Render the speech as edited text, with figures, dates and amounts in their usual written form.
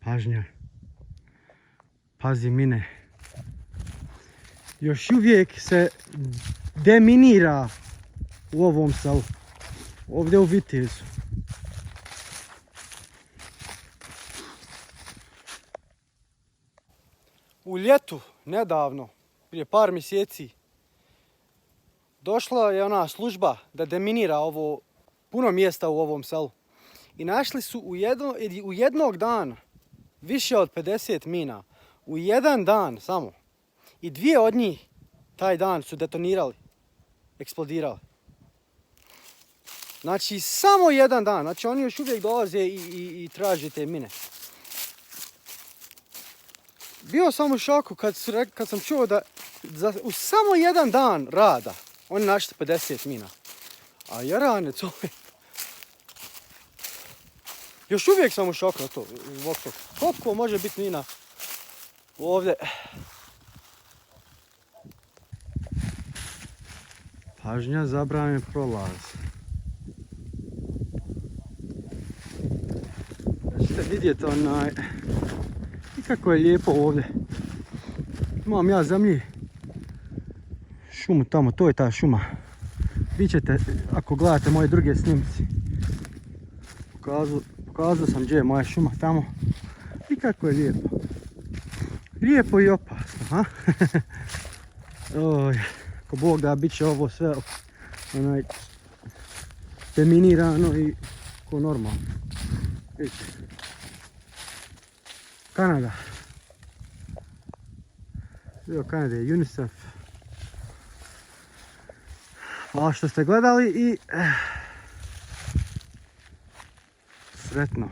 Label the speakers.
Speaker 1: Pažnja. Pazi mine. Još uvijek se deminira u ovom selu. Ovdje u Vitezu. U ljetu, nedavno, prije par mjeseci, došla je ona služba da deminira ovo puno mjesta u ovom selu. I našli su u jednog dana više od 50 mina. U jedan dan samo. I 2 od njih taj dan su detonirali. Eksplodirali. Znači samo jedan dan. Znači oni još uvijek dolaze i traže te mine. Bio sam u šoku kad sam čuo da u samo jedan dan rada oni našli 50 mina. A jarane, to je... Još uvijek sam u šoku na to. Koliko može biti mina ovdje? Pažnja, zabranjen prolaz. Možete vidjeti i kako je lijepo ovdje. Imam ja zemlji šumu tamo, to je ta šuma. Vi ćete, ako gledate moje druge snimci, pokazao sam gdje je moja šuma tamo. I kako je lijepo. Lijepo i opasno, ha? Oj, ako Bog da, bit će ovo sve deminirano i ko normalno. Vidite. Kanada. Evo Kanada je UNICEF. Hvala što ste gledali i sretno.